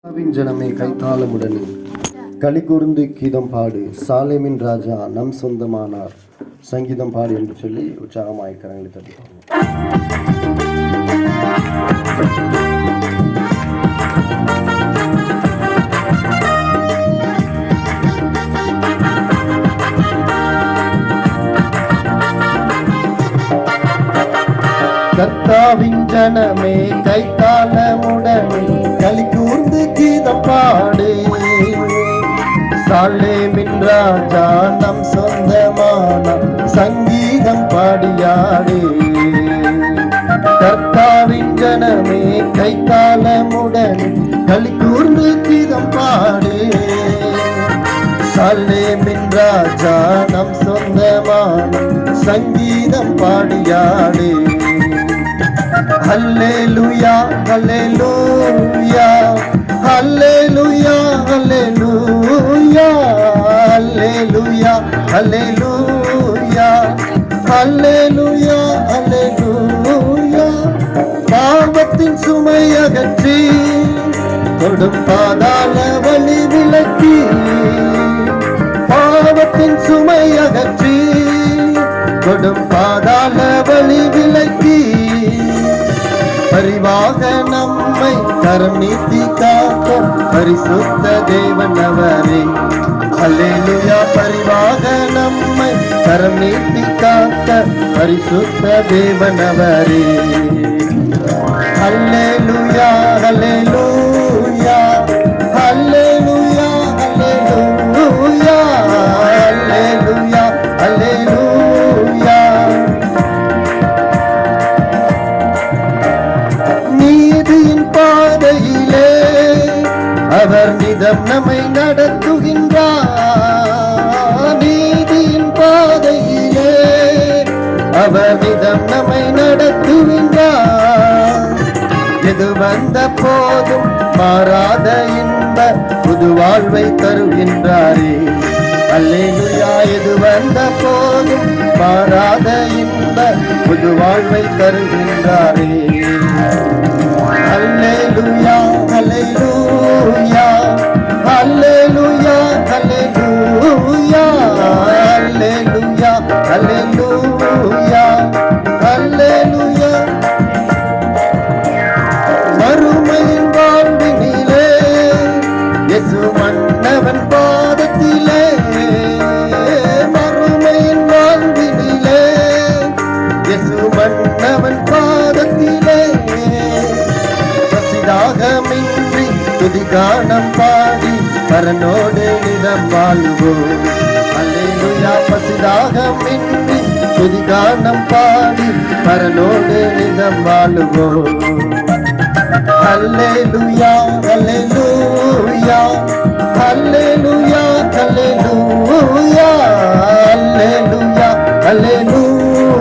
ஜனமே கைத்தாளமுடனே களி கூர்ந்து கீதம் பாடு, சாலேமின் ராஜா நம் சொந்தமானார், சங்கீதம் பாடு என்று சொல்லி உற்சாகமாய் கரங்களை தட்டுவாங்க. கர்த்தாவின் ஜனமே கைத்தாளமுடனே களி கூர்ந்து கீதம் பாடு, சாலேமின் ராஜா நம் சொந்தமான சங்கீதம் பாடியாடு. கர்த்தாவின் ஜனமே கைத்தாளமுடனே களி கூர்ந்து கீதம் பாடு, சாலேமின் ராஜா நம் சொந்தமான சங்கீதம் பாடியாடு. ஹல்லேலூயா ஹல்லேலூயா ஹல்லேலூயா ஹல்லேலூயா ஹல்லேலூயா ஹல்லேலூயா ஹல்லேலூயா ஹல்லேலூயா. பாவத்தின் சுமை அகற்றி கொடும் பாதாள வலி விலக்கி, பாவத்தின் சுமை அகற்றி கொடும் பாதாள வலி விலக்கி, பரிவாக நம்மை கரம் நீட்டி காக்க பரிசுத்த தேவன் அவரே. அல்லேலூயா. பரிவாக நம்மை கரம் நீட்டி காக்க பரிசுத்த தேவன் அவரே. அல்லேலூயா அல்லேலூயா அல்லேலூயா அல்லேலூயா அல்லேலூயா அல்லேலூயா. நீதியின் பாதையிலே அவர் நிதம் நம்மை நடத்துகின்றார், நீதியின் பாதையிலே அவர் நிதம் நம்மை நடத்துகின்றார். எது வந்த போதும் மாறாத இன்ப புது வாழ்வை தருகின்றாரே. அல்லேலூயா. எது வந்த போதும் மாறாத இன்ப புது வாழ்வை தருகின்றாரே. அல்லேலூயா அல்லேலூயா அல்லேலூயா அல்லேலூயா அல்லேலூயா அல்லேலூயா அல்லேலூயா. மறுமையின் வாழ்வினிலே இயேசு மன்னவன் பாதத்திலே, மறுமையின் வாழ்வினிலே இயேசு மன்னவன் பாதத்திலே, பசிதாகமின்றி துதிகானம் பாடி பரனோடு நிதம் வாழ்வோம். அல்லேலூயா. பசிதாகமின்றி துதிகானம் பாடி பரனோடு நிதம் வாழ்வோம். அல்லேலூயா அல்லேலூயா அல்லேலூயா